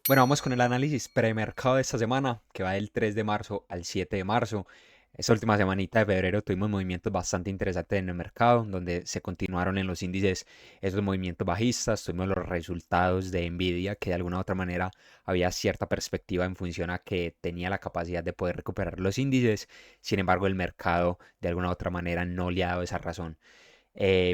Bueno, vamos con el análisis premercado de esta semana, que va del 3 de marzo al 7 de marzo. Esta última semanita de febrero tuvimos movimientos bastante interesantes en el mercado, donde se continuaron en los índices esos movimientos bajistas. Tuvimos los resultados de Nvidia, que de alguna u otra manera había cierta perspectiva en función a que tenía la capacidad de poder recuperar los índices. Sin embargo, el mercado de alguna u otra manera no le ha dado esa razón.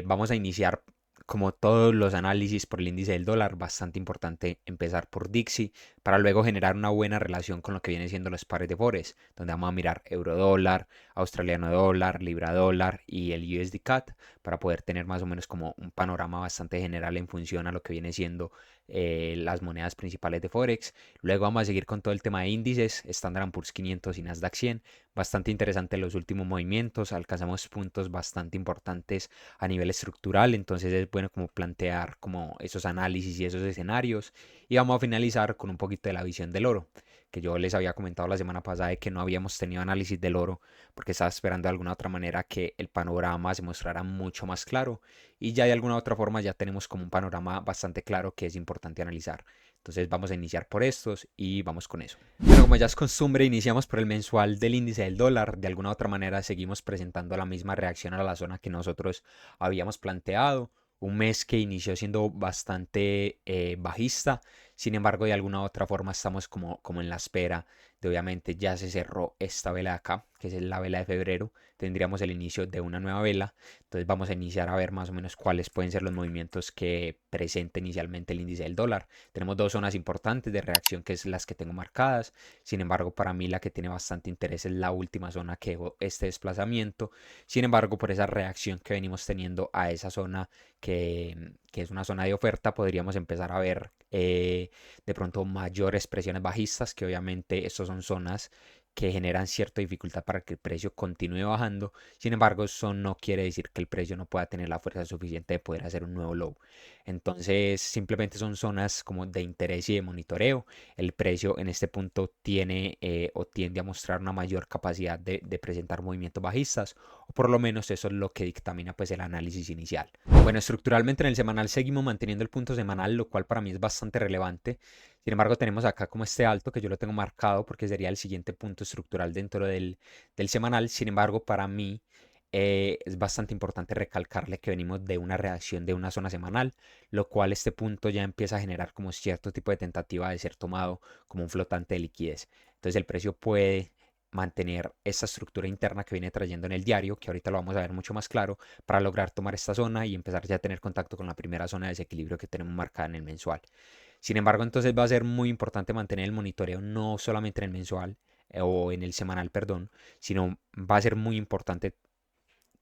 Vamos a iniciar, como todos los análisis, por el índice del dólar. Bastante importante empezar por Dixie para luego generar una buena relación con lo que viene siendo los pares de Forex, donde vamos a mirar euro dólar, australiano dólar, libra dólar y el USD CAD para poder tener más o menos como un panorama bastante general en función a lo que viene siendo las monedas principales de Forex. Luego vamos a seguir con todo el tema de índices, Standard Poor's 500 y Nasdaq 100. Bastante interesante los últimos movimientos, alcanzamos puntos bastante importantes a nivel estructural, entonces es bueno como plantear como esos análisis y esos escenarios. Y vamos a finalizar con un poquito de la visión del oro, que yo les había comentado la semana pasada de que no habíamos tenido análisis del oro porque estaba esperando de alguna otra manera que el panorama se mostrara mucho más claro, y ya de alguna otra forma ya tenemos como un panorama bastante claro que es importante analizar. Entonces vamos a iniciar por estos y vamos con eso. Bueno, como ya es costumbre, iniciamos por el mensual del índice del dólar. De alguna u otra manera seguimos presentando la misma reacción a la zona que nosotros habíamos planteado. Un mes que inició siendo bastante bajista. Sin embargo, de alguna u otra forma estamos como en la espera de, obviamente, ya se cerró esta vela de acá, que es la vela de febrero. Tendríamos el inicio de una nueva vela. Entonces vamos a iniciar a ver más o menos cuáles pueden ser los movimientos que presenta inicialmente el índice del dólar. Tenemos dos zonas importantes de reacción, que es las que tengo marcadas. Sin embargo, para mí la que tiene bastante interés es la última zona que dejó este desplazamiento. Sin embargo, por esa reacción que venimos teniendo a esa zona que es una zona de oferta, podríamos empezar a ver de pronto mayores presiones bajistas, que obviamente estas son zonas que generan cierta dificultad para que el precio continúe bajando. Sin embargo, eso no quiere decir que el precio no pueda tener la fuerza suficiente de poder hacer un nuevo low. Entonces, simplemente son zonas como de interés y de monitoreo. El precio en este punto tiene o tiende a mostrar una mayor capacidad de presentar movimientos bajistas, o por lo menos eso es lo que dictamina pues el análisis inicial. Bueno, estructuralmente en el semanal seguimos manteniendo el punto semanal, lo cual para mí es bastante relevante. Sin embargo, tenemos acá como este alto, que yo lo tengo marcado porque sería el siguiente punto estructural dentro del semanal. Sin embargo, para mí es bastante importante recalcarle que venimos de una reacción de una zona semanal, lo cual este punto ya empieza a generar como cierto tipo de tentativa de ser tomado como un flotante de liquidez. Entonces el precio puede mantener esta estructura interna que viene trayendo en el diario, que ahorita lo vamos a ver mucho más claro, para lograr tomar esta zona y empezar ya a tener contacto con la primera zona de desequilibrio que tenemos marcada en el mensual. Sin embargo, entonces va a ser muy importante mantener el monitoreo no solamente en el mensual o en el semanal, perdón, sino va a ser muy importante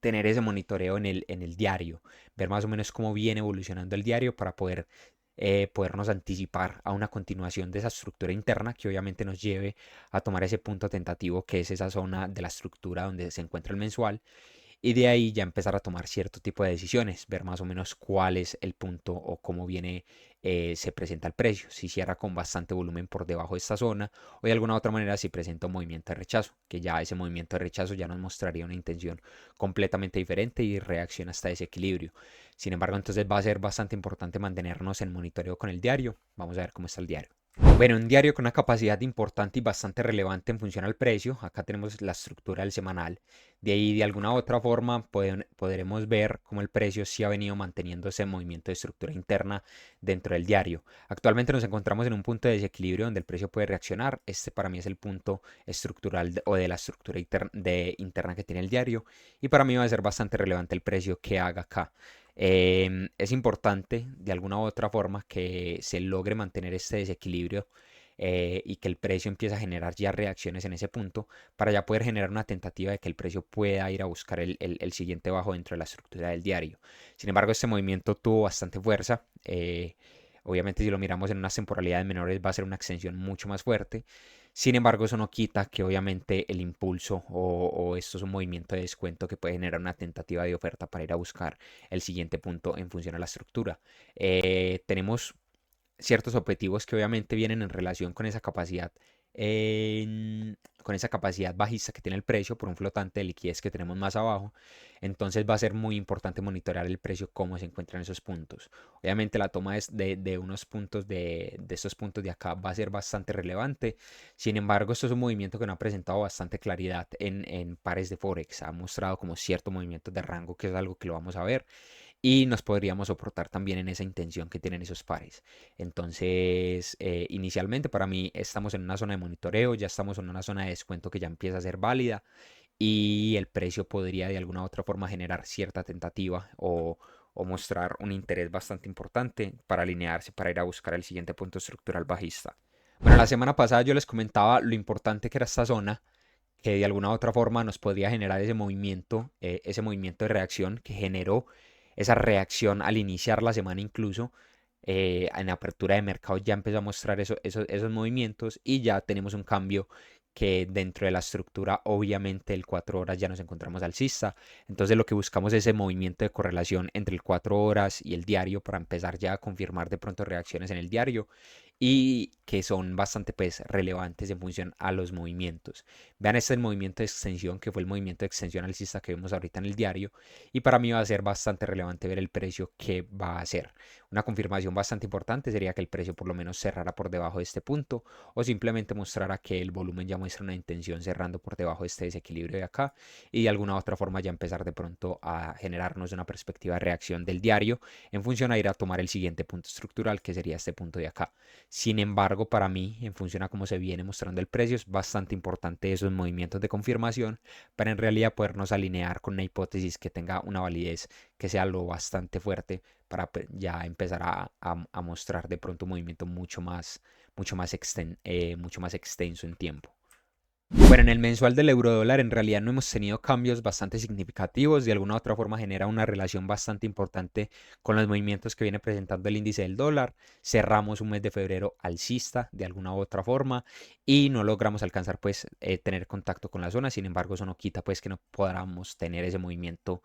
tener ese monitoreo en el diario, ver más o menos cómo viene evolucionando el diario para podernos anticipar a una continuación de esa estructura interna que obviamente nos lleve a tomar ese punto tentativo, que es esa zona de la estructura donde se encuentra el mensual, y de ahí ya empezar a tomar cierto tipo de decisiones, ver más o menos cuál es el punto o cómo viene, se presenta el precio, si cierra con bastante volumen por debajo de esta zona, o de alguna otra manera si presenta un movimiento de rechazo, que ya ese movimiento de rechazo ya nos mostraría una intención completamente diferente y reacción hasta ese equilibrio. Sin embargo, entonces va a ser bastante importante mantenernos en monitoreo con el diario. Vamos a ver cómo está el diario. Bueno, un diario con una capacidad importante y bastante relevante en función al precio. Acá tenemos la estructura del semanal. De ahí, de alguna u otra forma, podremos ver cómo el precio sí ha venido manteniendo ese movimiento de estructura interna dentro del diario. Actualmente nos encontramos en un punto de desequilibrio donde el precio puede reaccionar. Este para mí es el punto estructural o de la estructura interna que tiene el diario. Y para mí va a ser bastante relevante el precio que haga acá. Es importante de alguna u otra forma que se logre mantener este desequilibrio, y que el precio empiece a generar ya reacciones en ese punto para ya poder generar una tentativa de que el precio pueda ir a buscar el siguiente bajo dentro de la estructura del diario. Sin embargo, este movimiento tuvo bastante fuerza. Obviamente, si lo miramos en unas temporalidades menores va a ser una extensión mucho más fuerte. Sin embargo, eso no quita que obviamente el impulso o esto es un movimiento de descuento que puede generar una tentativa de oferta para ir a buscar el siguiente punto en función a la estructura. Tenemos ciertos objetivos que obviamente vienen en relación con esa capacidad con esa capacidad bajista que tiene el precio por un flotante de liquidez que tenemos más abajo. Entonces va a ser muy importante monitorear el precio, cómo se encuentran esos puntos. Obviamente la toma de unos puntos de estos puntos de acá va a ser bastante relevante. Sin embargo, esto es un movimiento que no ha presentado bastante claridad en pares de Forex. Ha mostrado como cierto movimiento de rango, que es algo que lo vamos a ver y nos podríamos soportar también en esa intención que tienen esos pares. Entonces, inicialmente para mí estamos en una zona de monitoreo, ya estamos en una zona de descuento que ya empieza a ser válida y el precio podría de alguna u otra forma generar cierta tentativa o mostrar un interés bastante importante para alinearse, para ir a buscar el siguiente punto estructural bajista. Bueno, la semana pasada yo les comentaba lo importante que era esta zona, que de alguna u otra forma nos podría generar ese movimiento de reacción que generó esa reacción al iniciar la semana incluso. En apertura de mercado ya empezó a mostrar esos movimientos y ya tenemos un cambio que dentro de la estructura obviamente el 4 horas ya nos encontramos alcista. Entonces lo que buscamos es ese movimiento de correlación entre el 4 horas y el diario para empezar ya a confirmar de pronto reacciones en el diario y que son bastante pues relevantes en función a los movimientos. Vean este el movimiento de extensión, que fue el movimiento de extensión alcista que vemos ahorita en el diario, y para mí va a ser bastante relevante ver el precio que va a hacer. Una confirmación bastante importante sería que el precio por lo menos cerrara por debajo de este punto o simplemente mostrara que el volumen ya muestra una intención cerrando por debajo de este desequilibrio de acá y de alguna otra forma ya empezar de pronto a generarnos una perspectiva de reacción del diario en función a ir a tomar el siguiente punto estructural, que sería este punto de acá. Sin embargo, para mí, en función a cómo se viene mostrando el precio, es bastante importante esos movimientos de confirmación para en realidad podernos alinear con una hipótesis que tenga una validez que sea lo bastante fuerte para ya empezar a mostrar de pronto un movimiento mucho más extenso en tiempo. Bueno, en el mensual del euro dólar en realidad no hemos tenido cambios bastante significativos. De alguna u otra forma genera una relación bastante importante con los movimientos que viene presentando el índice del dólar. Cerramos un mes de febrero alcista de alguna u otra forma y no logramos alcanzar pues tener contacto con la zona. Sin embargo, eso no quita pues que no podamos tener ese movimiento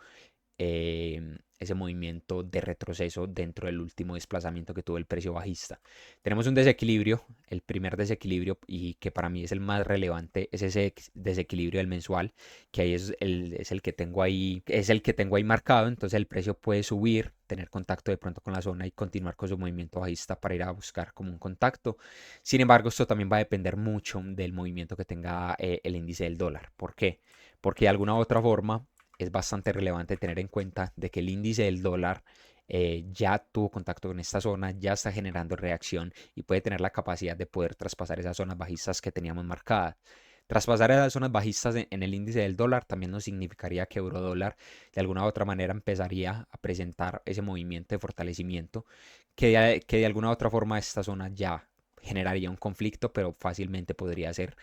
de retroceso dentro del último desplazamiento que tuvo el precio bajista. Tenemos un desequilibrio, el primer desequilibrio y que para mí es el más relevante, es ese desequilibrio del mensual, que ahí es el que tengo ahí, es el que tengo ahí marcado. Entonces el precio puede subir, tener contacto de pronto con la zona y continuar con su movimiento bajista para ir a buscar como un contacto. Sin embargo, esto también va a depender mucho del movimiento que tenga el índice del dólar. ¿Por qué? Porque de alguna u otra forma es bastante relevante tener en cuenta de que el índice del dólar ya tuvo contacto con esta zona, ya está generando reacción y puede tener la capacidad de poder traspasar esas zonas bajistas que teníamos marcadas. Traspasar esas zonas bajistas en el índice del dólar también nos significaría que euro dólar de alguna u otra manera empezaría a presentar ese movimiento de fortalecimiento que de alguna u otra forma esta zona ya generaría un conflicto, pero fácilmente podría ser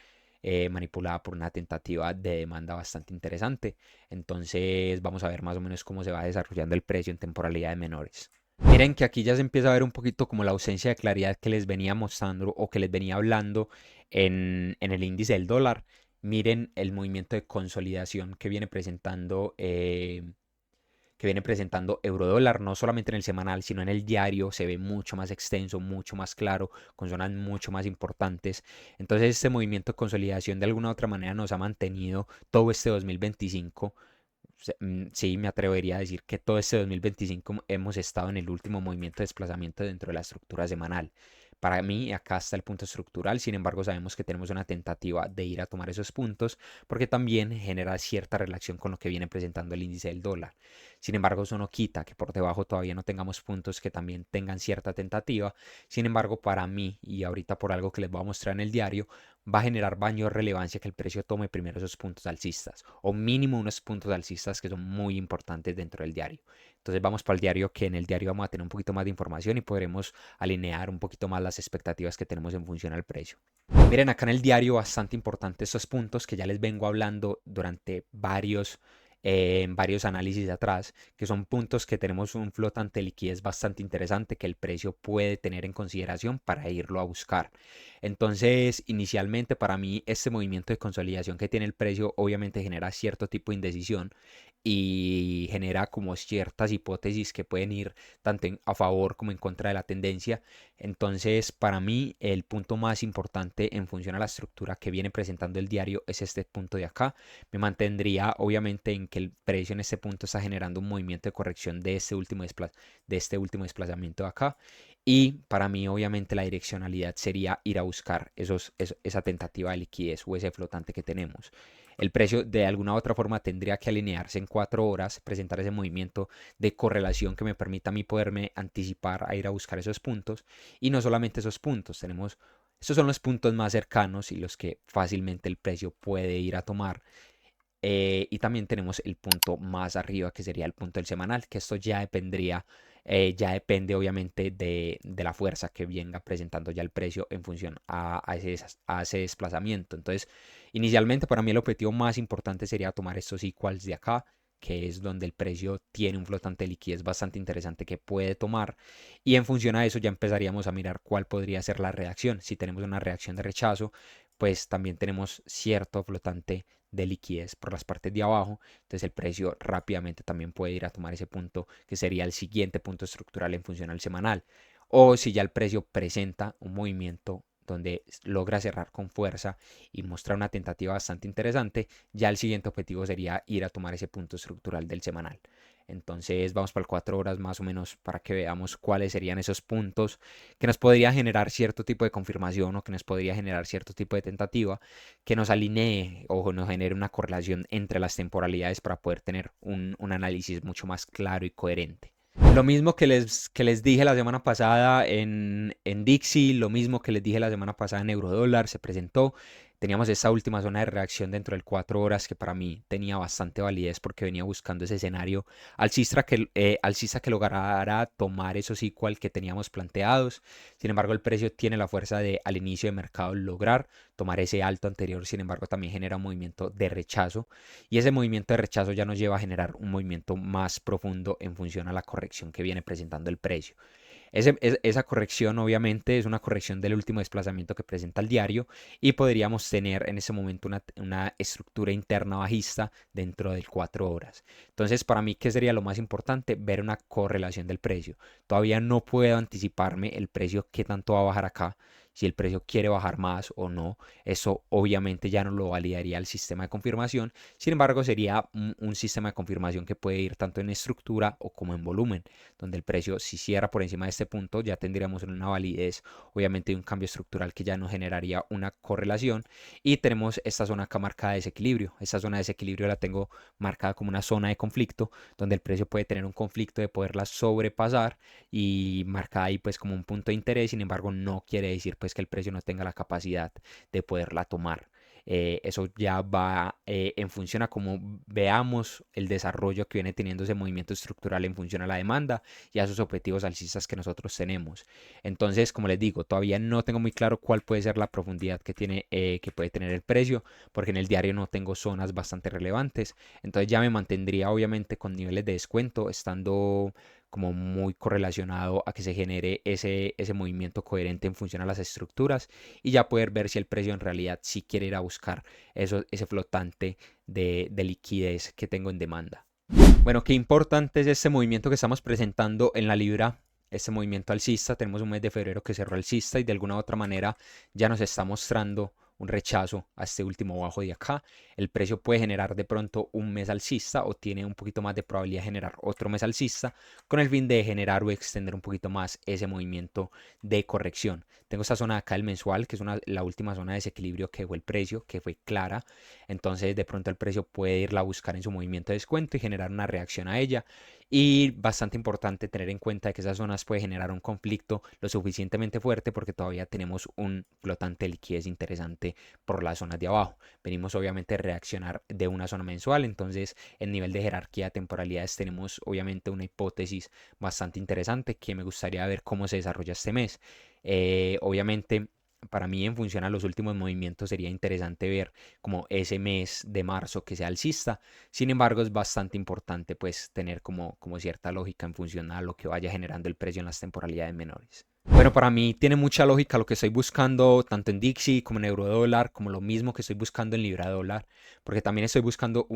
manipulada por una tentativa de demanda bastante interesante. Entonces vamos a ver más o menos cómo se va desarrollando el precio en temporalidades menores. Miren que aquí ya se empieza a ver un poquito como la ausencia de claridad que les venía mostrando o que les venía hablando en el índice del dólar. Miren el movimiento de consolidación que viene presentando Eurodólar, no solamente en el semanal, sino en el diario, se ve mucho más extenso, mucho más claro, con zonas mucho más importantes. Entonces este movimiento de consolidación de alguna u otra manera nos ha mantenido todo este 2025. Sí, me atrevería a decir que todo este 2025 hemos estado en el último movimiento de desplazamiento dentro de la estructura semanal. Para mí, acá está el punto estructural, sin embargo, sabemos que tenemos una tentativa de ir a tomar esos puntos porque también genera cierta relación con lo que viene presentando el índice del dólar. Sin embargo, eso no quita que por debajo todavía no tengamos puntos que también tengan cierta tentativa. Sin embargo, para mí, y ahorita por algo que les voy a mostrar en el diario, va a generar baño de relevancia que el precio tome primero esos puntos alcistas o mínimo unos puntos alcistas que son muy importantes dentro del diario. Entonces vamos para el diario, que en el diario vamos a tener un poquito más de información y podremos alinear un poquito más las expectativas que tenemos en función al precio. Miren acá en el diario bastante importante estos puntos que ya les vengo hablando durante varios análisis de atrás, que son puntos que tenemos un flotante de liquidez bastante interesante que el precio puede tener en consideración para irlo a buscar. Entonces, inicialmente para mí este movimiento de consolidación que tiene el precio obviamente genera cierto tipo de indecisión y genera como ciertas hipótesis que pueden ir tanto a favor como en contra de la tendencia. Entonces, para mí, el punto más importante en función a la estructura que viene presentando el diario es este punto de acá. Me mantendría obviamente en que el precio en este punto está generando un movimiento de corrección de este último desplazamiento de acá. Y para mí, obviamente, la direccionalidad sería ir a buscar esa tentativa de liquidez o ese flotante que tenemos. El precio de alguna u otra forma tendría que alinearse en 4 horas, presentar ese movimiento de correlación que me permita a mí poderme anticipar a ir a buscar esos puntos. Y no solamente esos puntos, estos son los puntos más cercanos y los que fácilmente el precio puede ir a tomar. Y también tenemos el punto más arriba, que sería el punto del semanal, que esto ya depende obviamente de la fuerza que venga presentando ya el precio en función a ese desplazamiento. Entonces, inicialmente para mí el objetivo más importante sería tomar estos equals de acá, que es donde el precio tiene un flotante de liquidez bastante interesante que puede tomar. Y en función a eso ya empezaríamos a mirar cuál podría ser la reacción. Si tenemos una reacción de rechazo, pues también tenemos cierto flotante de liquidez por las partes de abajo. Entonces el precio rápidamente también puede ir a tomar ese punto que sería el siguiente punto estructural en función al semanal. O si ya el precio presenta un movimiento donde logra cerrar con fuerza y mostrar una tentativa bastante interesante, ya el siguiente objetivo sería ir a tomar ese punto estructural del semanal. Entonces vamos para 4 horas más o menos para que veamos cuáles serían esos puntos que nos podría generar cierto tipo de confirmación o que nos podría generar cierto tipo de tentativa que nos alinee o nos genere una correlación entre las temporalidades para poder tener un análisis mucho más claro y coherente. Lo mismo que les dije la semana pasada en Dixie, lo mismo que les dije la semana pasada en Eurodólar, se presentó. Teníamos esta última zona de reacción dentro del 4 horas que para mí tenía bastante validez porque venía buscando ese escenario alcista que lograra tomar esos equal que teníamos planteados. Sin embargo, el precio tiene la fuerza de al inicio de mercado lograr tomar ese alto anterior. Sin embargo, también genera un movimiento de rechazo y ese movimiento de rechazo ya nos lleva a generar un movimiento más profundo en función a la corrección que viene presentando el precio. Esa corrección obviamente es una corrección del último desplazamiento que presenta el diario y podríamos tener en ese momento una estructura interna bajista dentro del 4 horas. Entonces, para mí, ¿qué sería lo más importante? Ver una correlación del precio. Todavía no puedo anticiparme el precio que tanto va a bajar acá. Si el precio quiere bajar más o no, eso obviamente ya no lo validaría el sistema de confirmación. Sin embargo, sería un sistema de confirmación que puede ir tanto en estructura o como en volumen, donde el precio si cierra por encima de este punto ya tendríamos una validez obviamente de un cambio estructural que ya nos generaría una correlación y tenemos esta zona acá marcada de desequilibrio. Esta zona de desequilibrio la tengo marcada como una zona de conflicto donde el precio puede tener un conflicto de poderla sobrepasar y marcada ahí pues como un punto de interés. Sin embargo, no quiere decir pues que el precio no tenga la capacidad de poderla tomar. Eso ya va en función a cómo veamos el desarrollo que viene teniendo ese movimiento estructural en función a la demanda y a esos objetivos alcistas que nosotros tenemos. Entonces, como les digo, todavía no tengo muy claro cuál puede ser la profundidad que puede tener el precio, porque en el diario no tengo zonas bastante relevantes. Entonces ya me mantendría obviamente con niveles de descuento, estando como muy correlacionado a que se genere ese movimiento coherente en función a las estructuras y ya poder ver si el precio en realidad sí quiere ir a buscar ese flotante de liquidez que tengo en demanda. Bueno, qué importante es este movimiento que estamos presentando en la libra, este movimiento alcista. Tenemos un mes de febrero que cerró alcista y de alguna u otra manera ya nos está mostrando un rechazo a este último bajo de acá. El precio puede generar de pronto un mes alcista o tiene un poquito más de probabilidad de generar otro mes alcista con el fin de generar o extender un poquito más ese movimiento de corrección. Tengo esta zona de acá, el mensual, que es la última zona de desequilibrio que fue el precio, que fue clara. Entonces de pronto el precio puede irla a buscar en su movimiento de descuento y generar una reacción a ella. Y bastante importante tener en cuenta que esas zonas puede generar un conflicto lo suficientemente fuerte porque todavía tenemos un flotante de liquidez interesante por las zonas de abajo. Venimos obviamente a reaccionar de una zona mensual, entonces en nivel de jerarquía de temporalidades tenemos obviamente una hipótesis bastante interesante que me gustaría ver cómo se desarrolla este mes. Obviamente para mí en función a los últimos movimientos sería interesante ver como ese mes de marzo que sea alcista. Sin embargo, es bastante importante pues tener como cierta lógica en función a lo que vaya generando el precio en las temporalidades menores. Bueno, para mí tiene mucha lógica lo que estoy buscando tanto en Dixie como en Eurodólar, como lo mismo que estoy buscando en Libra Dólar, porque también estoy buscando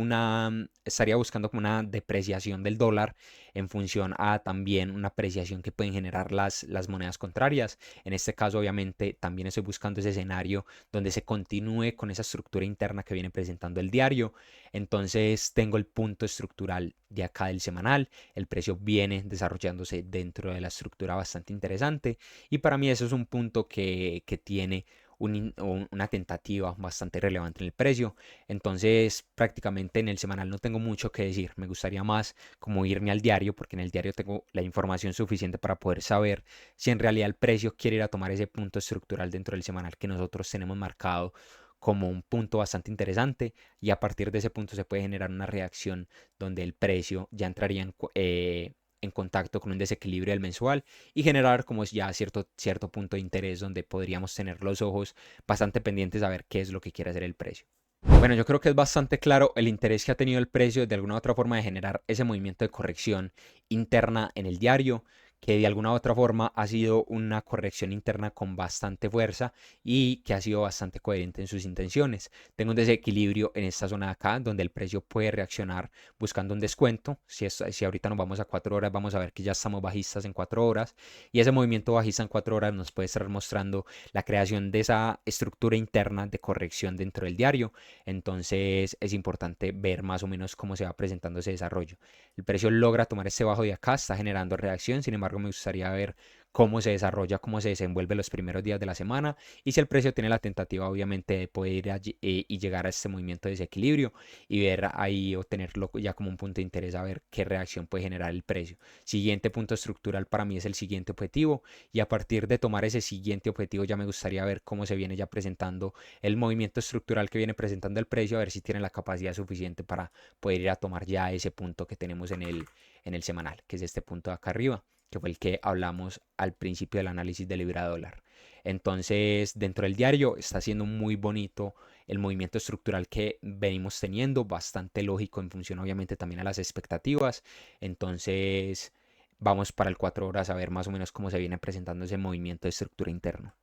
estaría buscando como una depreciación del dólar en función a también una apreciación que pueden generar las monedas contrarias. En este caso, obviamente, también estoy buscando ese escenario donde se continúe con esa estructura interna que viene presentando el diario. Entonces, tengo el punto estructural de acá del semanal. El precio viene desarrollándose dentro de la estructura bastante interesante y para mí eso es un punto que tiene una tentativa bastante relevante en el precio. Entonces, prácticamente en el semanal no tengo mucho que decir. Me gustaría más como irme al diario, porque en el diario tengo la información suficiente para poder saber si en realidad el precio quiere ir a tomar ese punto estructural dentro del semanal que nosotros tenemos marcado como un punto bastante interesante y a partir de ese punto se puede generar una reacción donde el precio ya entraría en contacto con un desequilibrio del mensual y generar como ya cierto punto de interés donde podríamos tener los ojos bastante pendientes a ver qué es lo que quiere hacer el precio. Bueno, yo creo que es bastante claro el interés que ha tenido el precio de alguna u otra forma de generar ese movimiento de corrección interna en el diario, que de alguna u otra forma ha sido una corrección interna con bastante fuerza y que ha sido bastante coherente en sus intenciones. Tengo un desequilibrio en esta zona de acá, donde el precio puede reaccionar buscando un descuento. Si ahorita nos vamos a 4 horas, vamos a ver que ya estamos bajistas en 4 horas y ese movimiento bajista en 4 horas nos puede estar mostrando la creación de esa estructura interna de corrección dentro del diario. Entonces es importante ver más o menos cómo se va presentando ese desarrollo. El precio logra tomar este bajo de acá, está generando reacción, sin embargo me gustaría ver cómo se desarrolla, cómo se desenvuelve los primeros días de la semana y si el precio tiene la tentativa obviamente de poder ir allí, y llegar a este movimiento de desequilibrio y ver ahí o tenerlo ya como un punto de interés a ver qué reacción puede generar el precio. Siguiente punto estructural para mí es el siguiente objetivo y a partir de tomar ese siguiente objetivo ya me gustaría ver cómo se viene ya presentando el movimiento estructural que viene presentando el precio, a ver si tiene la capacidad suficiente para poder ir a tomar ya ese punto que tenemos en el semanal, que es este punto de acá arriba, que fue el que hablamos al principio del análisis del libra dólar. Entonces, dentro del diario está siendo muy bonito el movimiento estructural que venimos teniendo, bastante lógico en función obviamente también a las expectativas. Entonces, vamos para el 4 horas a ver más o menos cómo se viene presentando ese movimiento de estructura interno.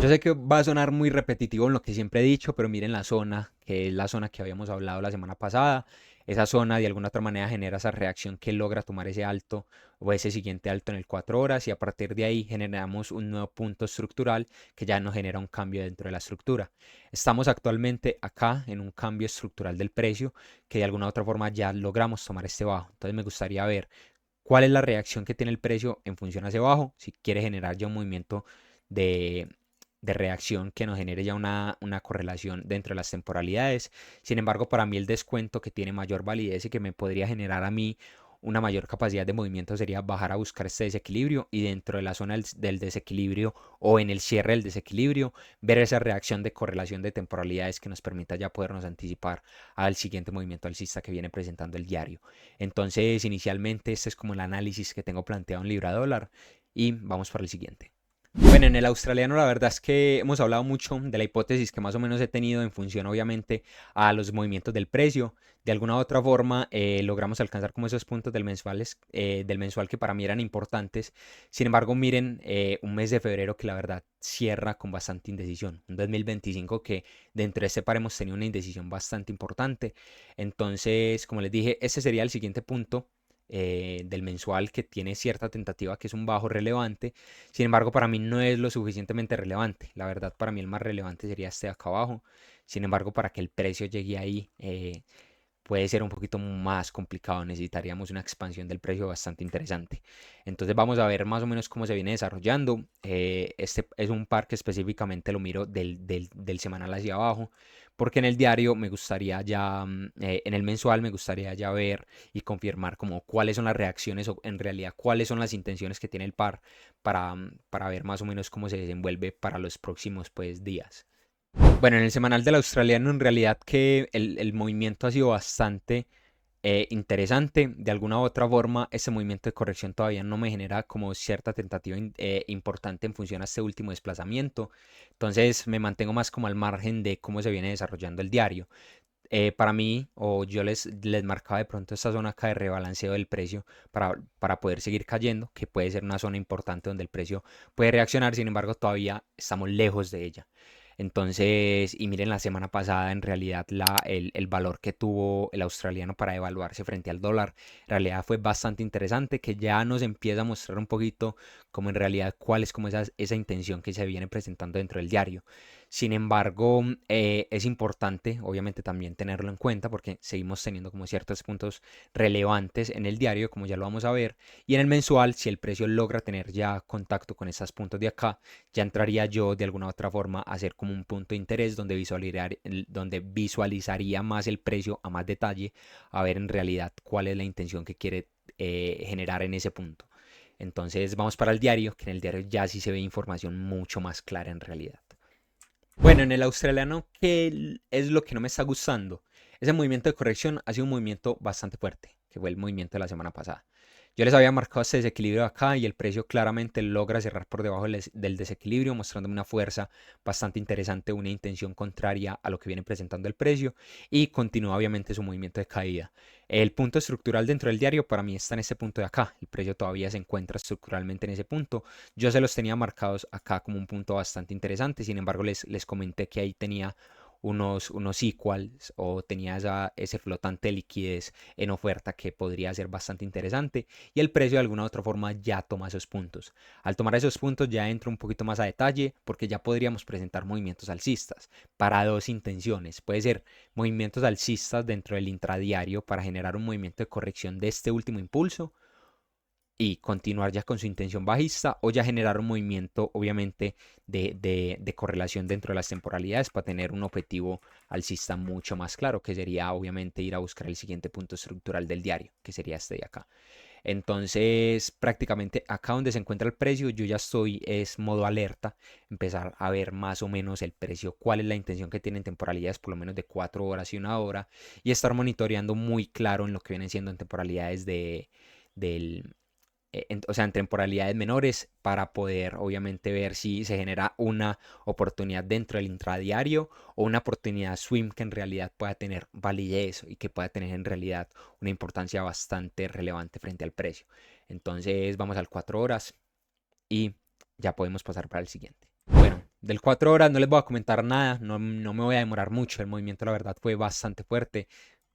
Yo sé que va a sonar muy repetitivo en lo que siempre he dicho, pero miren la zona, que es la zona que habíamos hablado la semana pasada. Esa zona de alguna otra manera genera esa reacción que logra tomar ese alto o ese siguiente alto en el 4 horas y a partir de ahí generamos un nuevo punto estructural que ya nos genera un cambio dentro de la estructura. Estamos actualmente acá en un cambio estructural del precio que de alguna otra forma ya logramos tomar este bajo. Entonces me gustaría ver cuál es la reacción que tiene el precio en función a ese bajo, si quiere generar ya un movimiento de, de reacción que nos genere ya una correlación dentro de las temporalidades. Sin embargo, para mí el descuento que tiene mayor validez y que me podría generar a mí una mayor capacidad de movimiento sería bajar a buscar este desequilibrio y dentro de la zona del desequilibrio o en el cierre del desequilibrio ver esa reacción de correlación de temporalidades que nos permita ya podernos anticipar al siguiente movimiento alcista que viene presentando el diario. Entonces, inicialmente este es como el análisis que tengo planteado en libra dólar y vamos para el siguiente. Bueno, en el australiano la verdad es que hemos hablado mucho de la hipótesis que más o menos he tenido en función obviamente a los movimientos del precio. De alguna u otra forma logramos alcanzar como esos puntos del mensual que para mí eran importantes. Sin embargo, miren, un mes de febrero que la verdad cierra con bastante indecisión. Un 2025 que dentro de este par hemos tenido una indecisión bastante importante. Entonces, como les dije, ese sería el siguiente punto del mensual que tiene cierta tentativa que es un bajo relevante. Sin embargo, para mí no es lo suficientemente relevante. La verdad, para mí el más relevante sería este de acá abajo. Sin embargo, para que el precio llegue ahí, puede ser un poquito más complicado. Necesitaríamos una expansión del precio bastante interesante. Entonces vamos a ver más o menos cómo se viene desarrollando. Este es un par que específicamente lo miro del semanal hacia abajo. Porque en el diario me gustaría ya, en el mensual me gustaría ya ver y confirmar como cuáles son las reacciones o en realidad cuáles son las intenciones que tiene el par para ver más o menos cómo se desenvuelve para los próximos pues días. Bueno, en el semanal del australiano en realidad que el movimiento ha sido bastante interesante. De alguna u otra forma, este movimiento de corrección todavía no me genera como cierta tentativa importante en función a este último desplazamiento. Entonces me mantengo más como al margen de cómo se viene desarrollando el diario. para mí, o yo les marcaba de pronto esta zona acá de rebalanceo del precio para poder seguir cayendo, que puede ser una zona importante donde el precio puede reaccionar, sin embargo, todavía estamos lejos de ella. Entonces, y miren, la semana pasada en realidad el valor que tuvo el australiano para devaluarse frente al dólar, en realidad fue bastante interesante, que ya nos empieza a mostrar un poquito como en realidad cuál es como esa intención que se viene presentando dentro del diario. Sin embargo, es importante, obviamente, también tenerlo en cuenta porque seguimos teniendo como ciertos puntos relevantes en el diario, como ya lo vamos a ver, y en el mensual, si el precio logra tener ya contacto con esos puntos de acá, ya entraría yo de alguna u otra forma a hacer como un punto de interés donde visualizaría más el precio a más detalle, a ver en realidad cuál es la intención que quiere generar en ese punto. Entonces vamos para el diario, que en el diario ya sí se ve información mucho más clara en realidad. Bueno, en el australiano, ¿qué es lo que no me está gustando? Ese movimiento de corrección ha sido un movimiento bastante fuerte, que fue el movimiento de la semana pasada. Yo les había marcado este desequilibrio acá y el precio claramente logra cerrar por debajo del desequilibrio, mostrándome una fuerza bastante interesante, una intención contraria a lo que viene presentando el precio y continúa obviamente su movimiento de caída. El punto estructural dentro del diario para mí está en este punto de acá. El precio todavía se encuentra estructuralmente en ese punto. Yo se los tenía marcados acá como un punto bastante interesante, sin embargo les comenté que ahí tenía unos equals o tenía ese flotante de liquidez en oferta que podría ser bastante interesante y el precio de alguna u otra forma ya toma esos puntos. Al tomar esos puntos ya entro un poquito más a detalle porque ya podríamos presentar movimientos alcistas para dos intenciones. Puede ser movimientos alcistas dentro del intradiario para generar un movimiento de corrección de este último impulso y continuar ya con su intención bajista o ya generar un movimiento obviamente de correlación dentro de las temporalidades para tener un objetivo alcista mucho más claro, que sería obviamente ir a buscar el siguiente punto estructural del diario, que sería este de acá. Entonces, prácticamente acá donde se encuentra el precio, yo ya estoy, es modo alerta, empezar a ver más o menos el precio, cuál es la intención que tienen temporalidades por lo menos de 4 horas y 1 hora, y estar monitoreando muy claro en lo que vienen siendo en temporalidades del, o sea, en temporalidades menores para poder obviamente ver si se genera una oportunidad dentro del intradiario o una oportunidad swing que en realidad pueda tener validez y que pueda tener en realidad una importancia bastante relevante frente al precio. Entonces vamos al 4 horas y ya podemos pasar para el siguiente. Bueno, del 4 horas no les voy a comentar nada, no me voy a demorar mucho, el movimiento la verdad fue bastante fuerte,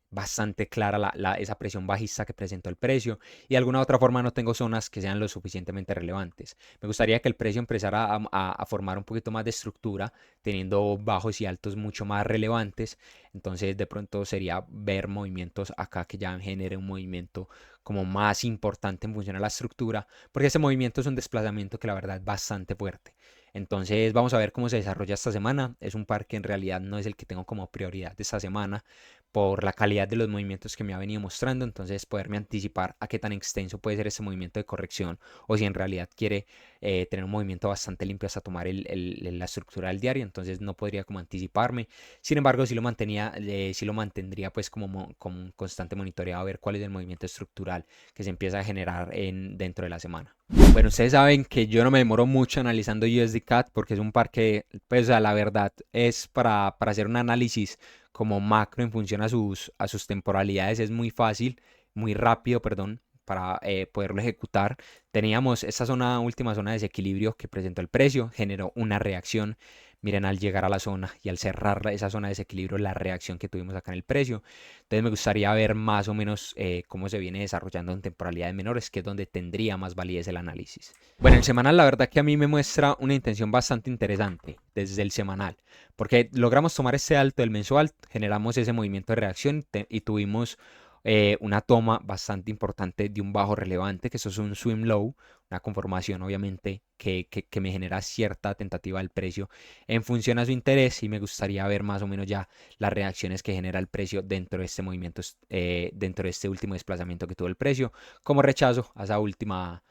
bastante clara esa presión bajista que presentó el precio y de alguna otra forma no tengo zonas que sean lo suficientemente relevantes. Me gustaría que el precio empezara a formar un poquito más de estructura, teniendo bajos y altos mucho más relevantes. Entonces de pronto sería ver movimientos acá que ya genere un movimiento como más importante en función a la estructura, porque ese movimiento es un desplazamiento que la verdad es bastante fuerte. Entonces vamos a ver cómo se desarrolla esta semana. Es un par que en realidad no es el que tengo como prioridad de esta semana por la calidad de los movimientos que me ha venido mostrando, entonces poderme anticipar a qué tan extenso puede ser ese movimiento de corrección o si en realidad quiere tener un movimiento bastante limpio hasta tomar la estructura del diario, entonces no podría como anticiparme. Sin embargo, sí lo mantendría pues como un constante monitoreo a ver cuál es el movimiento estructural que se empieza a generar dentro de la semana. Bueno, ustedes saben que yo no me demoro mucho analizando USD CAD porque es un par que, pues, la verdad es para hacer un análisis como macro en función a sus temporalidades. Es muy fácil, muy rápido, perdón, para poderlo ejecutar. Teníamos esta última zona de desequilibrio que presentó el precio, generó una reacción. Miren, al llegar a la zona y al cerrar esa zona de desequilibrio, la reacción que tuvimos acá en el precio. Entonces me gustaría ver más o menos cómo se viene desarrollando en temporalidades menores, que es donde tendría más validez el análisis. Bueno, el semanal la verdad que a mí me muestra una intención bastante interesante desde el semanal, porque logramos tomar este alto del mensual, generamos ese movimiento de reacción y tuvimos una toma bastante importante de un bajo relevante, que eso es un swing low, una conformación obviamente que me genera cierta tentativa del precio en función a su interés y me gustaría ver más o menos ya las reacciones que genera el precio dentro de este movimiento, dentro de este último desplazamiento que tuvo el precio, como rechazo a esa última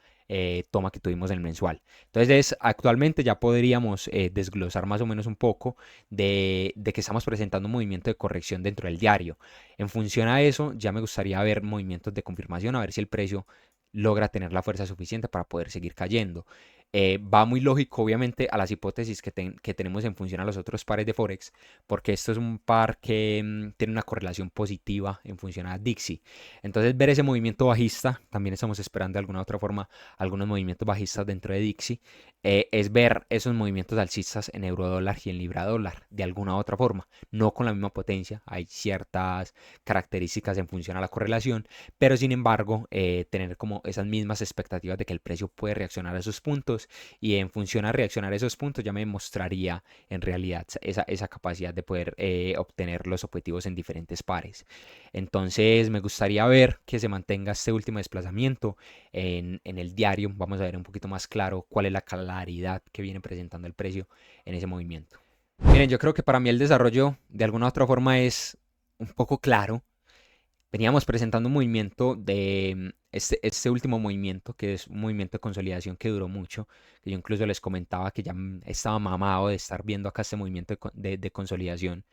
toma que tuvimos en el mensual. Entonces, actualmente ya podríamos desglosar más o menos un poco de que estamos presentando un movimiento de corrección dentro del diario. En función a eso, ya me gustaría ver movimientos de confirmación, a ver si el precio logra tener la fuerza suficiente para poder seguir cayendo. va muy lógico, obviamente, a las hipótesis que tenemos en función a los otros pares de Forex, porque esto es un par que tiene una correlación positiva en función a Dixie. Entonces, ver ese movimiento bajista, también estamos esperando de alguna otra forma algunos movimientos bajistas dentro de Dixie, es ver esos movimientos alcistas en euro dólar y en libra dólar, de alguna otra forma, no con la misma potencia, hay ciertas características en función a la correlación, pero sin embargo, tener como esas mismas expectativas de que el precio puede reaccionar a esos puntos y en función a reaccionar a esos puntos ya me mostraría en realidad esa capacidad de poder obtener los objetivos en diferentes pares. Entonces me gustaría ver que se mantenga este último desplazamiento en el diario. Vamos a ver un poquito más claro cuál es la claridad que viene presentando el precio en ese movimiento. Miren, yo creo que para mí el desarrollo de alguna u otra forma es un poco claro. Veníamos presentando un movimiento de este último movimiento, que es un movimiento de consolidación que duró mucho, que yo incluso les comentaba que ya estaba mamado de estar viendo acá este movimiento de consolidación.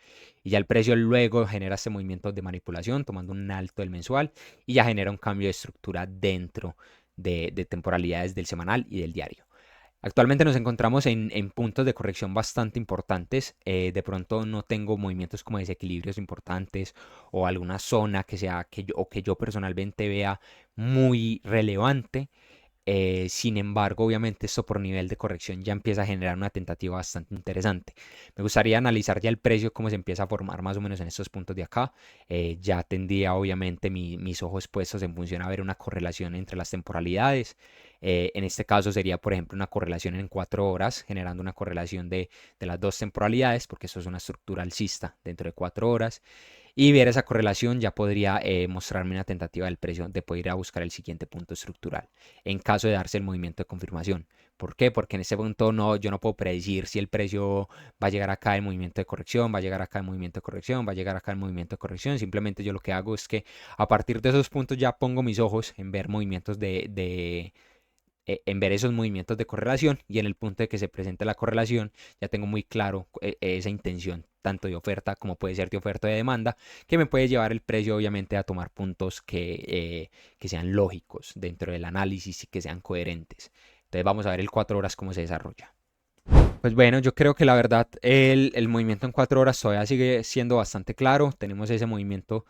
Y ya el precio luego genera este movimiento de manipulación, tomando un alto del mensual, y ya genera un cambio de estructura dentro de temporalidades del semanal y del diario. Actualmente nos encontramos en puntos de corrección bastante importantes. De pronto no tengo movimientos como desequilibrios importantes o alguna zona que sea que yo personalmente vea muy relevante. Sin embargo, obviamente esto por nivel de corrección ya empieza a generar una tentativa bastante interesante. Me gustaría analizar ya el precio, cómo se empieza a formar más o menos en estos puntos de acá. Ya tendría obviamente mis ojos puestos en función a ver una correlación entre las temporalidades. En este caso sería, por ejemplo, una correlación en 4 horas, generando una correlación de las dos temporalidades, porque eso es una estructura alcista dentro de 4 horas. Y ver esa correlación ya podría mostrarme una tentativa del precio de poder ir a buscar el siguiente punto estructural en caso de darse el movimiento de confirmación. ¿Por qué? Porque en este punto yo no puedo predecir si el precio va a llegar acá en movimiento de corrección, va a llegar acá en movimiento de corrección, va a llegar acá en movimiento de corrección. Simplemente yo lo que hago es que a partir de esos puntos ya pongo mis ojos en ver movimientos en ver esos movimientos de correlación, y en el punto de que se presente la correlación ya tengo muy claro esa intención tanto de oferta como puede ser de oferta o de demanda, que me puede llevar el precio obviamente a tomar puntos que sean lógicos dentro del análisis y que sean coherentes. Entonces vamos a ver el 4 horas cómo se desarrolla. Pues bueno, yo creo que la verdad el movimiento en 4 horas todavía sigue siendo bastante claro. Tenemos ese movimiento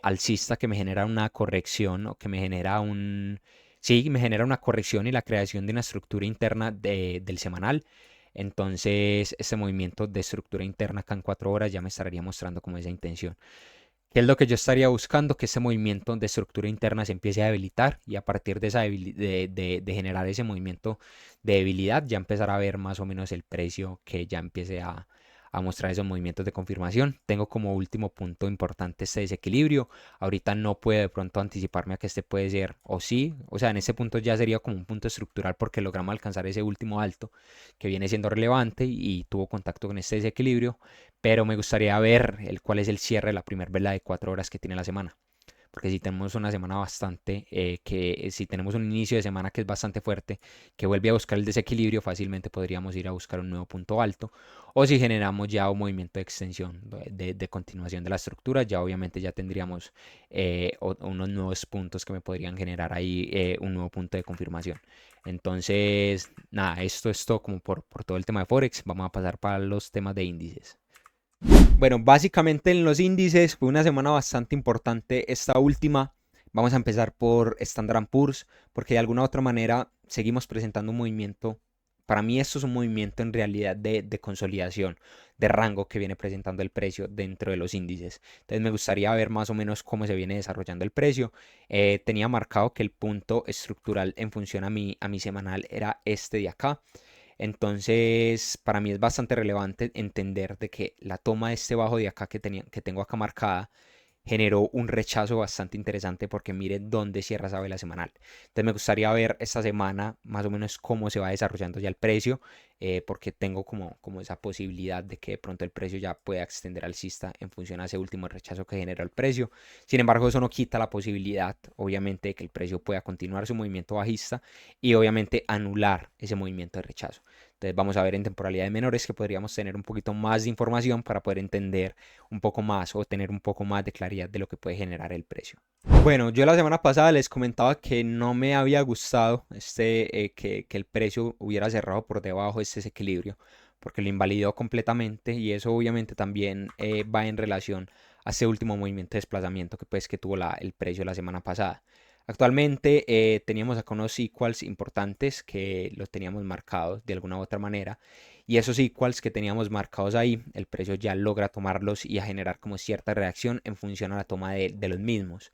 alcista que me genera una corrección o que me genera un... Sí, me genera una corrección y la creación de una estructura interna del semanal. Entonces, este movimiento de estructura interna acá en 4 horas ya me estaría mostrando como esa intención. ¿Qué es lo que yo estaría buscando? Que ese movimiento de estructura interna se empiece a debilitar y a partir de, de generar ese movimiento de debilidad ya empezar a ver más o menos el precio que ya empiece a mostrar esos movimientos de confirmación. Tengo como último punto importante este desequilibrio. Ahorita no puedo de pronto anticiparme a que este puede ser o sí. O sea, en ese punto ya sería como un punto estructural porque logramos alcanzar ese último alto que viene siendo relevante y tuvo contacto con este desequilibrio, pero me gustaría ver cuál es el cierre de la primera vela de 4 horas que tiene la semana. Porque si tenemos una semana bastante, si tenemos un inicio de semana que es bastante fuerte, que vuelve a buscar el desequilibrio, fácilmente podríamos ir a buscar un nuevo punto alto. O si generamos ya un movimiento de extensión, de continuación de la estructura, ya obviamente ya tendríamos unos nuevos puntos que me podrían generar ahí un nuevo punto de confirmación. Entonces, nada, esto es todo como por todo el tema de Forex. Vamos a pasar para los temas de índices. Bueno, básicamente en los índices fue una semana bastante importante esta última. Vamos a empezar por Standard Poor's, porque de alguna u otra manera seguimos presentando un movimiento. Para mí esto es un movimiento en realidad de consolidación, de rango que viene presentando el precio dentro de los índices. Entonces me gustaría ver más o menos cómo se viene desarrollando el precio. Tenía marcado que el punto estructural en función a mi semanal era este de acá. Entonces, para mí es bastante relevante entender de que la toma de este bajo de acá que tengo acá marcada generó un rechazo bastante interesante porque mire dónde cierra esa vela semanal. Entonces me gustaría ver esta semana más o menos cómo se va desarrollando ya el precio, porque tengo como esa posibilidad de que de pronto el precio ya pueda extender alcista en función a ese último rechazo que generó el precio. Sin embargo, eso no quita la posibilidad, obviamente, de que el precio pueda continuar su movimiento bajista y obviamente anular ese movimiento de rechazo. Entonces vamos a ver en temporalidades menores que podríamos tener un poquito más de información para poder entender un poco más o tener un poco más de claridad de lo que puede generar el precio. Bueno, yo la semana pasada les comentaba que no me había gustado que el precio hubiera cerrado por debajo de este desequilibrio, porque lo invalidó completamente y eso obviamente también va en relación a este último movimiento de desplazamiento que tuvo el precio la semana pasada. Actualmente teníamos acá unos equals importantes que los teníamos marcados de alguna u otra manera y esos equals que teníamos marcados ahí, el precio ya logra tomarlos y a generar como cierta reacción en función a la toma de los mismos.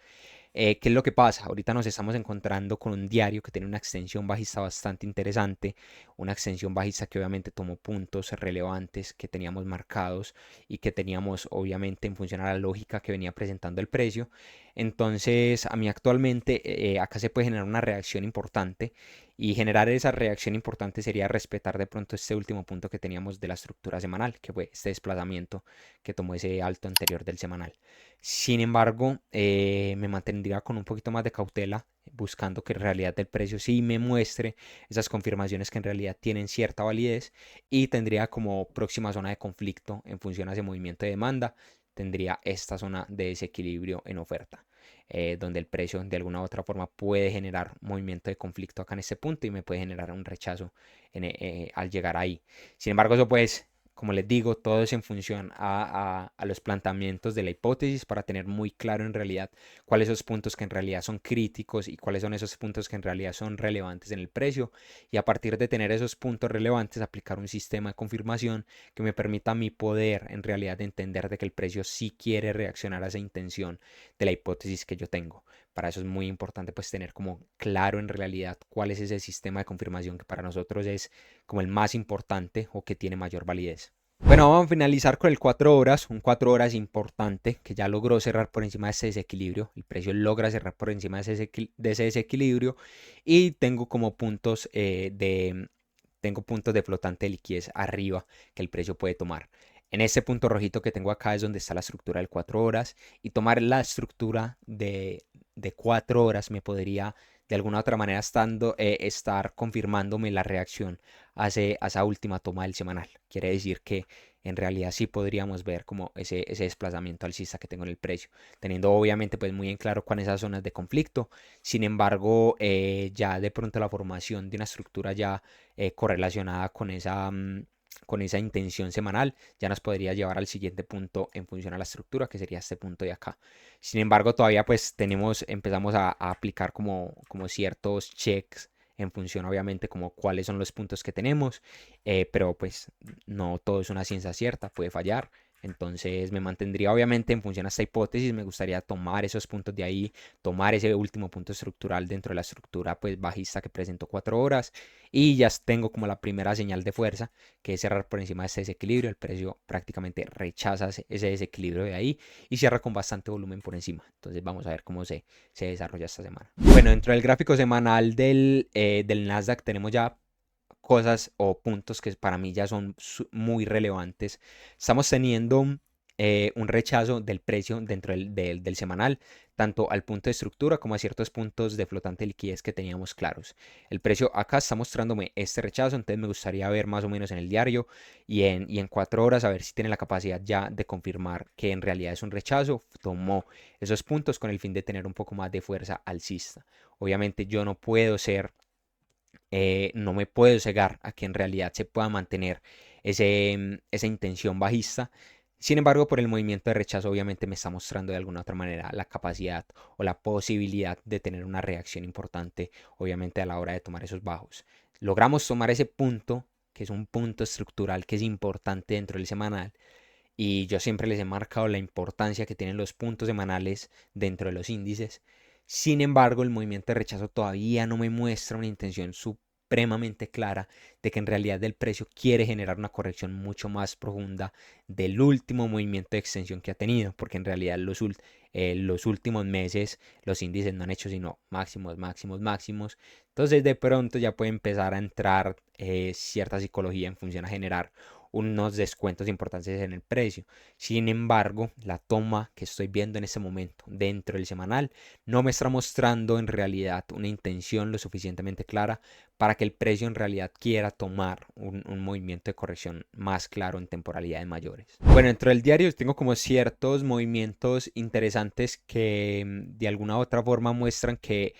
¿Qué es lo que pasa? Ahorita nos estamos encontrando con un diario que tiene una extensión bajista bastante interesante, una extensión bajista que obviamente tomó puntos relevantes que teníamos marcados y que teníamos obviamente en función a la lógica que venía presentando el precio. Entonces, a mí actualmente acá se puede generar una reacción importante y generar esa reacción importante sería respetar de pronto este último punto que teníamos de la estructura semanal, que fue este desplazamiento que tomó ese alto anterior del semanal. Sin embargo, me mantendría con un poquito más de cautela, buscando que en realidad el precio sí me muestre esas confirmaciones que en realidad tienen cierta validez y tendría como próxima zona de conflicto en función a ese movimiento de demanda, tendría esta zona de desequilibrio en oferta, donde el precio de alguna u otra forma puede generar movimiento de conflicto acá en este punto y me puede generar un rechazo al llegar ahí. Sin embargo, eso pues como les digo, todo es en función a los planteamientos de la hipótesis para tener muy claro en realidad cuáles son esos puntos que en realidad son críticos y cuáles son esos puntos que en realidad son relevantes en el precio y a partir de tener esos puntos relevantes aplicar un sistema de confirmación que me permita a mí poder en realidad entender de que el precio sí quiere reaccionar a esa intención de la hipótesis que yo tengo. Para eso es muy importante pues tener como claro en realidad cuál es ese sistema de confirmación que para nosotros es como el más importante o que tiene mayor validez. Bueno, vamos a finalizar con el 4 horas, un 4 horas importante que ya logró cerrar por encima de ese desequilibrio, el precio logra cerrar por encima de ese desequilibrio y tengo como tengo puntos de flotante de liquidez arriba que el precio puede tomar. En este punto rojito que tengo acá es donde está la estructura del 4 horas y tomar la estructura de 4 horas me podría de alguna otra manera estar confirmándome la reacción a esa última toma del semanal. Quiere decir que en realidad sí podríamos ver como ese desplazamiento alcista que tengo en el precio, teniendo obviamente pues muy en claro cuáles son esas zonas de conflicto. Sin embargo, ya de pronto la formación de una estructura ya correlacionada con esa intención semanal ya nos podría llevar al siguiente punto en función a la estructura, que sería este punto de acá. Sin embargo, todavía pues empezamos a aplicar como ciertos checks en función obviamente como cuáles son los puntos que tenemos, pero pues no todo es una ciencia cierta, puede fallar. Entonces me mantendría obviamente en función a esta hipótesis, me gustaría tomar esos puntos de ahí, tomar ese último punto estructural dentro de la estructura pues bajista que presentó 4 horas y ya tengo como la primera señal de fuerza que es cerrar por encima de ese desequilibrio, el precio prácticamente rechaza ese desequilibrio de ahí y cierra con bastante volumen por encima. Entonces vamos a ver cómo se desarrolla esta semana. Bueno, dentro del gráfico semanal del Nasdaq tenemos ya cosas o puntos que para mí ya son muy relevantes. Estamos teniendo un rechazo del precio dentro del semanal, tanto al punto de estructura como a ciertos puntos de flotante de liquidez que teníamos claros. El precio acá está mostrándome este rechazo, entonces me gustaría ver más o menos en el diario y en 4 horas a ver si tiene la capacidad ya de confirmar que en realidad es un rechazo. Tomó esos puntos con el fin de tener un poco más de fuerza alcista. Obviamente yo no me puedo cegar a que en realidad se pueda mantener esa intención bajista. Sin embargo, por el movimiento de rechazo obviamente me está mostrando de alguna otra manera la capacidad o la posibilidad de tener una reacción importante, obviamente a la hora de tomar esos bajos. Logramos tomar ese punto, que es un punto estructural que es importante dentro del semanal, y yo siempre les he marcado la importancia que tienen los puntos semanales dentro de los índices. Sin embargo, el movimiento de rechazo todavía no me muestra una intención supremamente clara de que en realidad el precio quiere generar una corrección mucho más profunda del último movimiento de extensión que ha tenido, porque en realidad los últimos meses los índices no han hecho sino máximos, máximos, máximos. Entonces de pronto ya puede empezar a entrar cierta psicología en función a generar unos descuentos importantes en el precio. Sin embargo, la toma que estoy viendo en este momento dentro del semanal no me está mostrando en realidad una intención lo suficientemente clara para que el precio en realidad quiera tomar un movimiento de corrección más claro en temporalidades mayores. Bueno, dentro del diario tengo como ciertos movimientos interesantes que de alguna u otra forma muestran que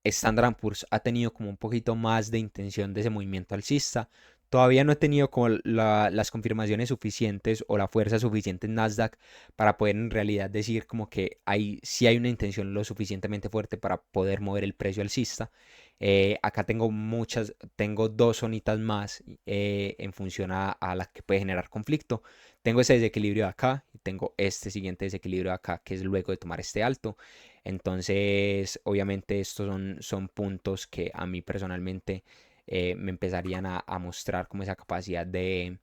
Standard Poor's ha tenido como un poquito más de intención de ese movimiento alcista. Todavía no he tenido como las confirmaciones suficientes o la fuerza suficiente en Nasdaq para poder en realidad decir como que sí hay una intención lo suficientemente fuerte para poder mover el precio alcista. Acá tengo dos zonitas más en función a la que puede generar conflicto. Tengo ese desequilibrio de acá y tengo este siguiente desequilibrio de acá que es luego de tomar este alto. Entonces, obviamente estos son puntos que a mí personalmente me empezarían a mostrar como esa capacidad de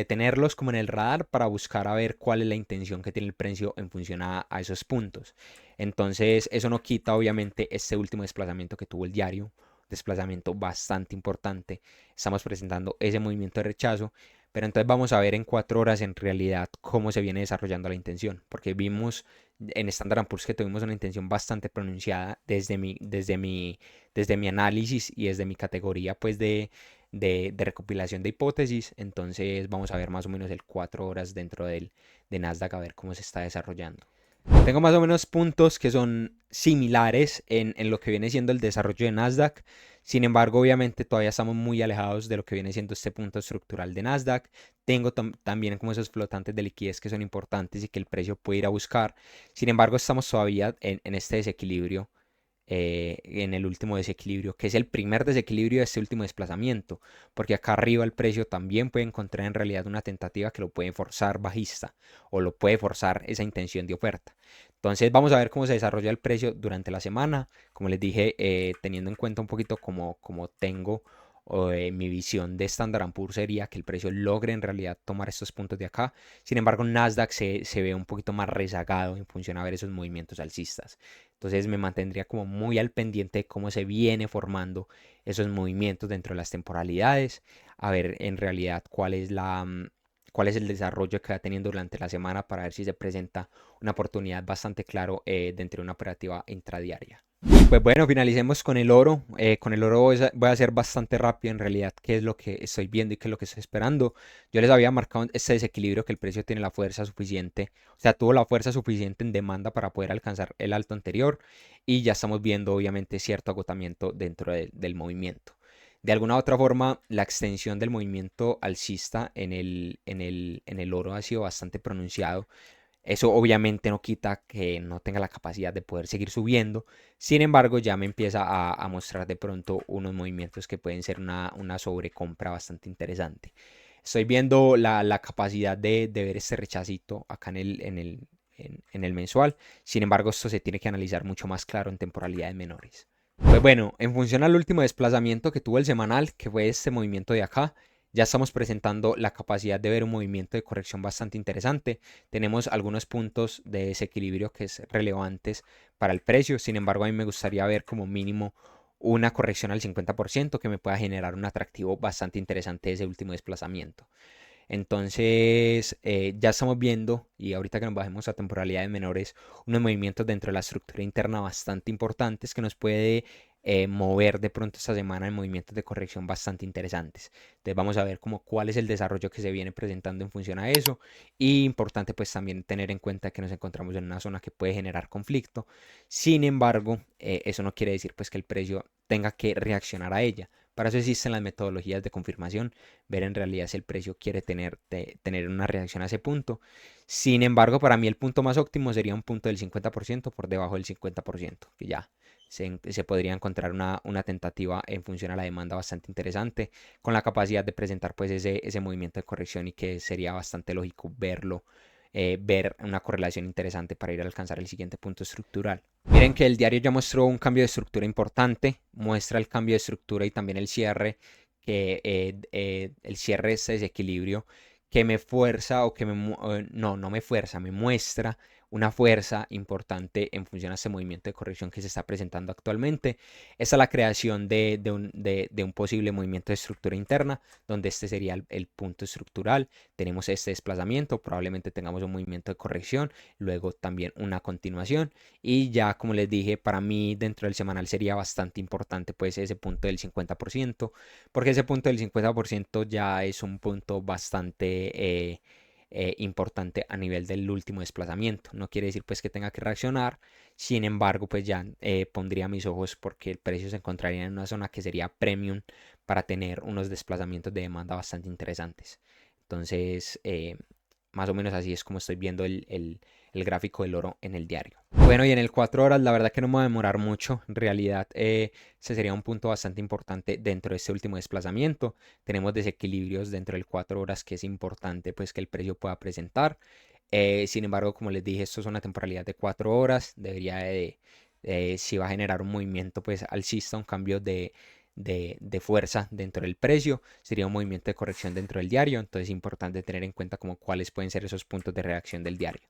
tenerlos como en el radar para buscar a ver cuál es la intención que tiene el precio en función a esos puntos. Entonces, eso no quita obviamente este último desplazamiento que tuvo el diario, desplazamiento bastante importante. Estamos presentando ese movimiento de rechazo. Pero entonces vamos a ver en 4 horas en realidad cómo se viene desarrollando la intención. Porque vimos en Standard Poor's que tuvimos una intención bastante pronunciada desde mi análisis y desde mi categoría pues de recopilación de hipótesis. Entonces vamos a ver más o menos el 4 horas dentro de Nasdaq a ver cómo se está desarrollando. Tengo más o menos puntos que son similares en lo que viene siendo el desarrollo de Nasdaq. Sin embargo, obviamente todavía estamos muy alejados de lo que viene siendo este punto estructural de Nasdaq. Tengo también como esos flotantes de liquidez que son importantes y que el precio puede ir a buscar. Sin embargo, estamos todavía en este desequilibrio, en el último desequilibrio, que es el primer desequilibrio de este último desplazamiento, porque acá arriba el precio también puede encontrar en realidad una tentativa que lo puede forzar bajista o lo puede forzar esa intención de oferta. Entonces vamos a ver cómo se desarrolla el precio durante la semana. Como les dije, teniendo en cuenta un poquito como tengo mi visión de Standard Poor's sería que el precio logre en realidad tomar estos puntos de acá. Sin embargo, Nasdaq se ve un poquito más rezagado en función a ver esos movimientos alcistas. Entonces me mantendría como muy al pendiente de cómo se viene formando esos movimientos dentro de las temporalidades, a ver en realidad cuál es el desarrollo que va teniendo durante la semana para ver si se presenta una oportunidad bastante claro dentro de una operativa intradiaria. Pues bueno, finalicemos con el oro. Con el oro voy a ser bastante rápido en realidad qué es lo que estoy viendo y qué es lo que estoy esperando. Yo les había marcado este desequilibrio que el precio tiene la fuerza suficiente, o sea, tuvo la fuerza suficiente en demanda para poder alcanzar el alto anterior y ya estamos viendo obviamente cierto agotamiento dentro del movimiento. De alguna u otra forma, la extensión del movimiento alcista en el oro ha sido bastante pronunciado. Eso obviamente no quita que no tenga la capacidad de poder seguir subiendo. Sin embargo, ya me empieza a mostrar de pronto unos movimientos que pueden ser una sobrecompra bastante interesante. Estoy viendo la capacidad de ver este rechacito acá en el mensual. Sin embargo, esto se tiene que analizar mucho más claro en temporalidades menores. Pues bueno, en función al último desplazamiento que tuvo el semanal, que fue este movimiento de acá, ya estamos presentando la capacidad de ver un movimiento de corrección bastante interesante. Tenemos algunos puntos de desequilibrio que es relevantes para el precio. Sin embargo, a mí me gustaría ver como mínimo una corrección al 50% que me pueda generar un atractivo bastante interesante de ese último desplazamiento. Entonces, ya estamos viendo, y ahorita que nos bajemos a temporalidades menores, unos movimientos dentro de la estructura interna bastante importantes que nos puede mover de pronto esta semana en movimientos de corrección bastante interesantes. Entonces vamos a ver como cuál es el desarrollo que se viene presentando en función a eso. Y importante pues también tener en cuenta que nos encontramos en una zona que puede generar conflicto. Sin embargo, eso no quiere decir pues que el precio tenga que reaccionar a ella. Para eso existen las metodologías de confirmación, ver en realidad si el precio quiere tener una reacción a ese punto. Sin embargo, para mí el punto más óptimo sería un punto del 50% por debajo del 50%, que ya se podría encontrar una tentativa en función a la demanda bastante interesante, con la capacidad de presentar pues ese movimiento de corrección y que sería bastante lógico ver una correlación interesante para ir a alcanzar el siguiente punto estructural. Miren que el diario ya mostró un cambio de estructura importante, muestra el cambio de estructura y también el cierre, el cierre de este desequilibrio que me fuerza o que no me fuerza, me muestra una fuerza importante en función a este movimiento de corrección que se está presentando actualmente. Esta es la creación de un posible movimiento de estructura interna, donde este sería el punto estructural. Tenemos este desplazamiento, probablemente tengamos un movimiento de corrección, luego también una continuación. Y ya como les dije, para mí dentro del semanal sería bastante importante pues ese punto del 50%, porque ese punto del 50% ya es un punto bastante importante a nivel del último desplazamiento. No quiere decir pues que tenga que reaccionar, sin embargo pues ya pondría mis ojos porque el precio se encontraría en una zona que sería premium para tener unos desplazamientos de demanda bastante interesantes. Entonces, más o menos así es como estoy viendo el gráfico del oro en el diario. Bueno, y en el 4 horas, la verdad que no me va a demorar mucho. En realidad, ese sería un punto bastante importante dentro de este último desplazamiento. Tenemos desequilibrios dentro del 4 horas que es importante pues que el precio pueda presentar. Sin embargo, como les dije, esto es una temporalidad de 4 horas. Debería si va a generar un movimiento pues alcista, un cambio de fuerza dentro del precio, sería un movimiento de corrección dentro del diario, entonces es importante tener en cuenta como cuáles pueden ser esos puntos de reacción del diario.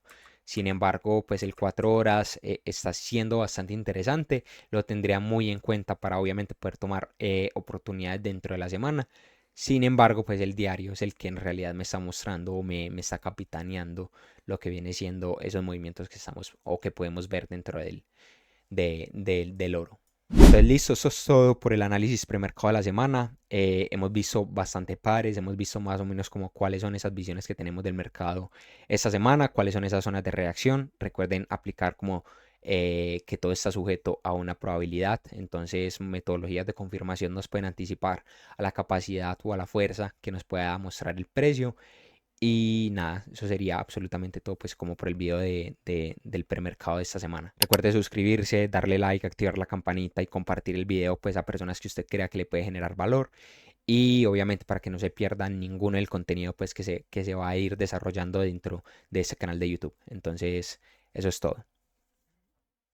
Sin embargo, pues el 4 horas está siendo bastante interesante, lo tendría muy en cuenta para obviamente poder tomar oportunidades dentro de la semana. Sin embargo, pues el diario es el que en realidad me está mostrando o me está capitaneando lo que viene siendo esos movimientos que estamos o que podemos ver dentro del oro. Entonces, listo, eso es todo por el análisis premercado de la semana. Hemos visto bastante pares, hemos visto más o menos como cuáles son esas visiones que tenemos del mercado esta semana, cuáles son esas zonas de reacción. Recuerden aplicar como que todo está sujeto a una probabilidad. Entonces, metodologías de confirmación nos pueden anticipar a la capacidad o a la fuerza que nos pueda mostrar el precio. Y nada, eso sería absolutamente todo, pues como por el video del premercado de esta semana. Recuerde suscribirse, darle like, activar la campanita y compartir el video pues a personas que usted crea que le puede generar valor. Y obviamente para que no se pierdan ninguno del contenido pues que se va a ir desarrollando dentro de este canal de YouTube. Entonces, eso es todo.